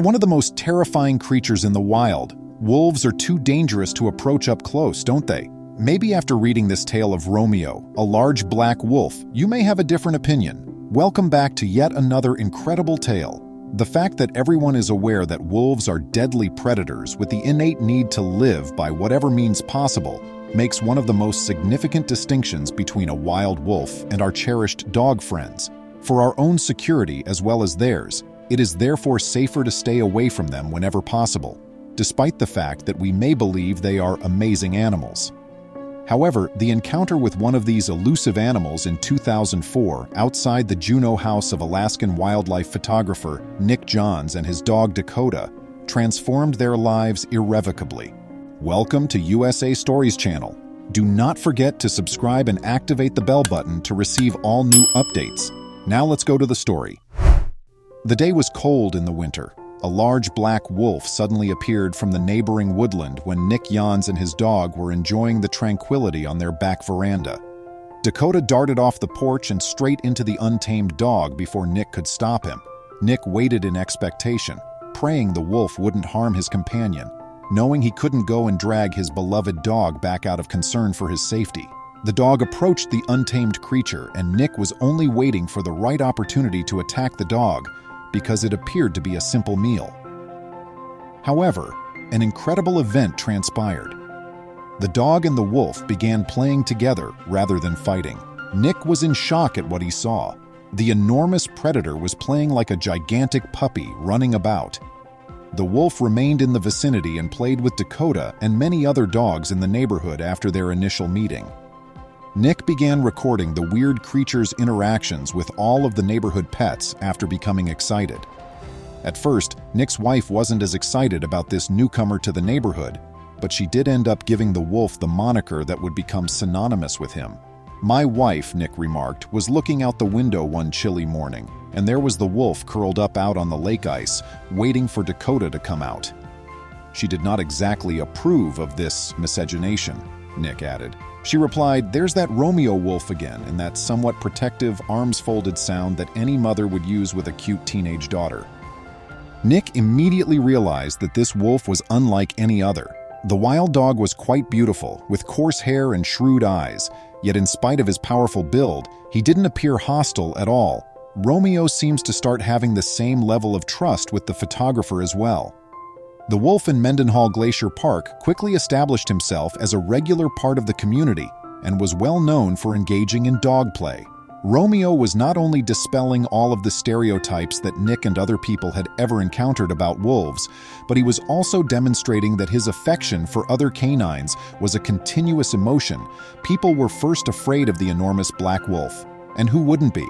one of the most terrifying creatures in the wild. Wolves are too dangerous to approach up close, don't they? Maybe after reading this tale of Romeo, a large black wolf, you may have a different opinion. Welcome back to yet another incredible tale. The fact that everyone is aware that wolves are deadly predators with the innate need to live by whatever means possible makes one of the most significant distinctions between a wild wolf and our cherished dog friends. For our own security as well as theirs, it is therefore safer to stay away from them whenever possible, despite the fact that we may believe they are amazing animals. However, the encounter with one of these elusive animals in 2004 outside the Juneau house of Alaskan wildlife photographer Nick Johns and his dog Dakota transformed their lives irrevocably. Welcome to USA Stories channel. Do not forget to subscribe and activate the bell button to receive all new updates. Now let's go to the story. The day was cold in the winter. A large black wolf suddenly appeared from the neighboring woodland when Nick Johns and his dog were enjoying the tranquility on their back veranda. Dakota darted off the porch and straight into the untamed dog before Nick could stop him. Nick waited in expectation, praying the wolf wouldn't harm his companion, knowing he couldn't go and drag his beloved dog back out of concern for his safety. The dog approached the untamed creature, and Nick was only waiting for the right opportunity to attack the dog, because it appeared to be a simple meal. However, an incredible event transpired. The dog and the wolf began playing together rather than fighting. Nick was in shock at what he saw. The enormous predator was playing like a gigantic puppy running about. The wolf remained in the vicinity and played with Dakota and many other dogs in the neighborhood after their initial meeting. Nick began recording the weird creature's interactions with all of the neighborhood pets after becoming excited. At first, Nick's wife wasn't as excited about this newcomer to the neighborhood, but she did end up giving the wolf the moniker that would become synonymous with him. "My wife," Nick remarked, "was looking out the window one chilly morning, and there was the wolf curled up out on the lake ice, waiting for Dakota to come out." She did not exactly approve of this miscegenation, Nick added. She replied, "There's that Romeo wolf again," in that somewhat protective, arms-folded sound that any mother would use with a cute teenage daughter. Nick immediately realized that this wolf was unlike any other. The wild dog was quite beautiful, with coarse hair and shrewd eyes, yet in spite of his powerful build, he didn't appear hostile at all. Romeo seems to start having the same level of trust with the photographer as well. The wolf in Mendenhall Glacier Park quickly established himself as a regular part of the community and was well known for engaging in dog play. Romeo was not only dispelling all of the stereotypes that Nick and other people had ever encountered about wolves, but he was also demonstrating that his affection for other canines was a continuous emotion. People were first afraid of the enormous black wolf, and who wouldn't be?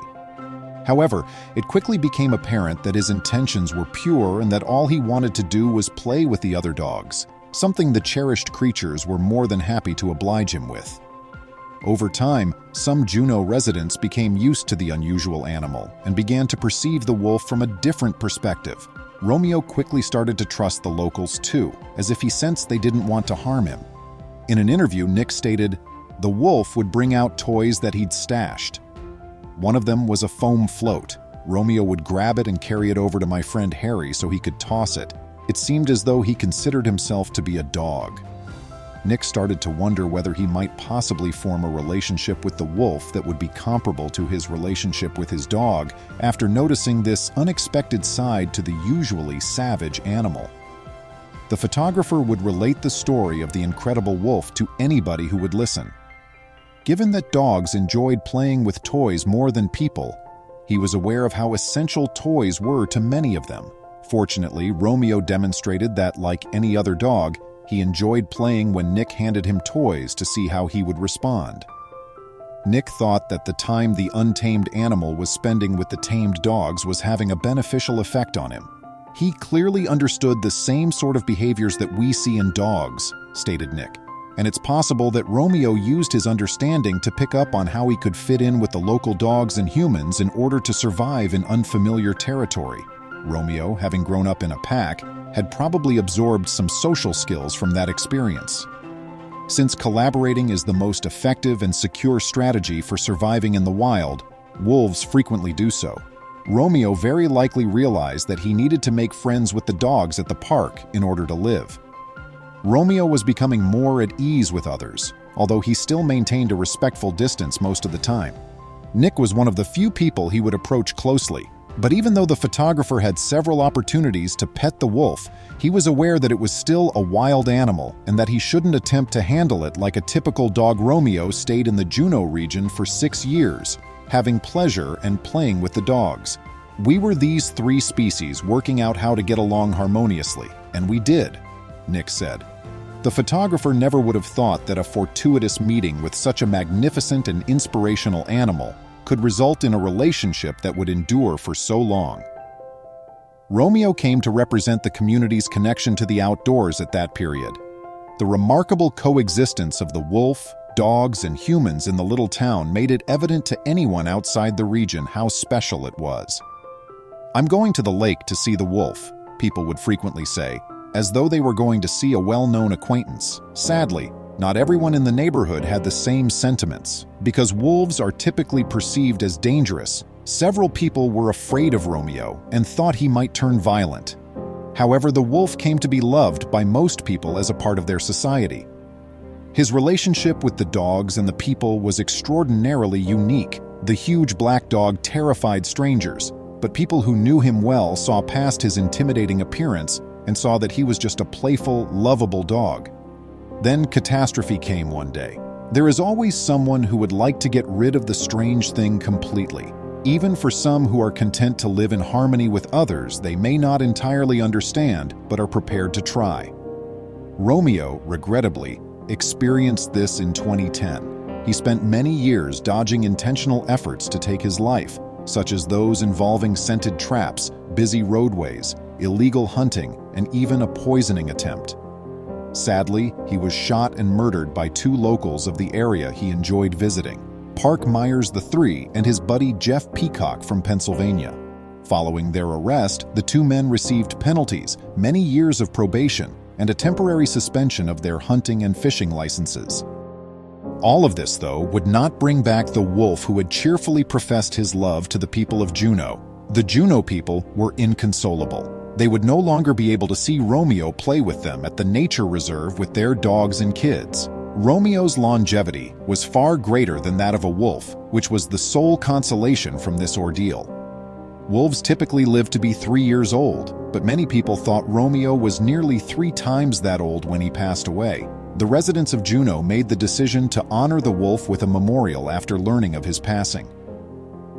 However, it quickly became apparent that his intentions were pure and that all he wanted to do was play with the other dogs, something the cherished creatures were more than happy to oblige him with. Over time, some Juneau residents became used to the unusual animal and began to perceive the wolf from a different perspective. Romeo quickly started to trust the locals too, as if he sensed they didn't want to harm him. In an interview, Nick stated, "The wolf would bring out toys that he'd stashed. One of them was a foam float. Romeo would grab it and carry it over to my friend Harry so he could toss it. It seemed as though he considered himself to be a dog." Nick started to wonder whether he might possibly form a relationship with the wolf that would be comparable to his relationship with his dog after noticing this unexpected side to the usually savage animal. The photographer would relate the story of the incredible wolf to anybody who would listen. Given that dogs enjoyed playing with toys more than people, he was aware of how essential toys were to many of them. Fortunately, Romeo demonstrated that, like any other dog, he enjoyed playing when Nick handed him toys to see how he would respond. Nick thought that the time the untamed animal was spending with the tamed dogs was having a beneficial effect on him. "He clearly understood the same sort of behaviors that we see in dogs," stated Nick. And it's possible that Romeo used his understanding to pick up on how he could fit in with the local dogs and humans in order to survive in unfamiliar territory. Romeo, having grown up in a pack, had probably absorbed some social skills from that experience. Since collaborating is the most effective and secure strategy for surviving in the wild, wolves frequently do so. Romeo very likely realized that he needed to make friends with the dogs at the park in order to live. Romeo was becoming more at ease with others, although he still maintained a respectful distance most of the time. Nick was one of the few people he would approach closely, but even though the photographer had several opportunities to pet the wolf, he was aware that it was still a wild animal and that he shouldn't attempt to handle it like a typical dog. Romeo stayed in the Juneau region for 6 years, having pleasure and playing with the dogs. "We were these 3 species working out how to get along harmoniously, and we did," Nick said. The photographer never would have thought that a fortuitous meeting with such a magnificent and inspirational animal could result in a relationship that would endure for so long. Romeo came to represent the community's connection to the outdoors at that period. The remarkable coexistence of the wolf, dogs, and humans in the little town made it evident to anyone outside the region how special it was. "I'm going to the lake to see the wolf," people would frequently say, as though they were going to see a well-known acquaintance. Sadly, not everyone in the neighborhood had the same sentiments. Because wolves are typically perceived as dangerous, several people were afraid of Romeo and thought he might turn violent. However, the wolf came to be loved by most people as a part of their society. His relationship with the dogs and the people was extraordinarily unique. The huge black dog terrified strangers, but people who knew him well saw past his intimidating appearance and saw that he was just a playful, lovable dog. Then catastrophe came one day. There is always someone who would like to get rid of the strange thing completely. Even for some who are content to live in harmony with others, they may not entirely understand, but are prepared to try. Romeo, regrettably, experienced this in 2010. He spent many years dodging intentional efforts to take his life, such as those involving scented traps, busy roadways, illegal hunting, and even a poisoning attempt. Sadly, he was shot and murdered by 2 locals of the area he enjoyed visiting, Park Myers III and his buddy Jeff Peacock from Pennsylvania. Following their arrest, the 2 men received penalties, many years of probation, and a temporary suspension of their hunting and fishing licenses. All of this, though, would not bring back the wolf who had cheerfully professed his love to the people of Juneau. The Juneau people were inconsolable. They would no longer be able to see Romeo play with them at the nature reserve with their dogs and kids. Romeo's longevity was far greater than that of a wolf, which was the sole consolation from this ordeal. Wolves typically live to be 3 years old, but many people thought Romeo was nearly 3 times that old when he passed away. The residents of Juneau made the decision to honor the wolf with a memorial after learning of his passing.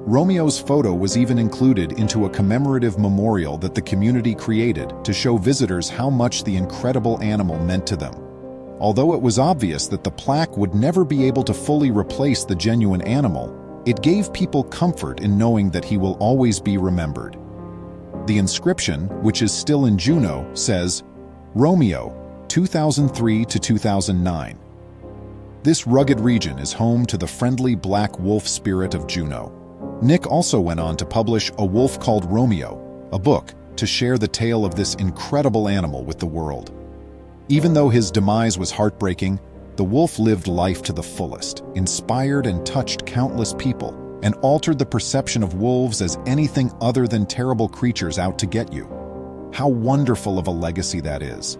Romeo's photo was even included into a commemorative memorial that the community created to show visitors how much the incredible animal meant to them. Although it was obvious that the plaque would never be able to fully replace the genuine animal, it gave people comfort in knowing that he will always be remembered. The inscription, which is still in Juneau, says, "Romeo, 2003 to 2009. This rugged region is home to the friendly black wolf spirit of Juneau." Nick also went on to publish A Wolf Called Romeo, a book to share the tale of this incredible animal with the world. Even though his demise was heartbreaking, the wolf lived life to the fullest, inspired and touched countless people, and altered the perception of wolves as anything other than terrible creatures out to get you. How wonderful of a legacy that is.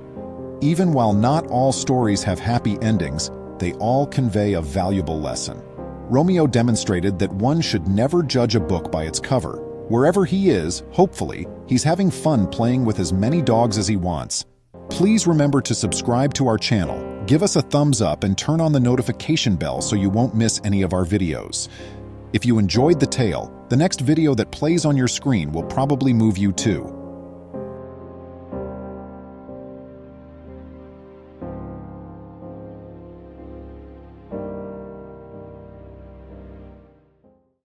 Even while not all stories have happy endings, they all convey a valuable lesson. Romeo demonstrated that one should never judge a book by its cover. Wherever he is, hopefully, he's having fun playing with as many dogs as he wants. Please remember to subscribe to our channel, give us a thumbs up, and turn on the notification bell so you won't miss any of our videos. If you enjoyed the tale, the next video that plays on your screen will probably move you too.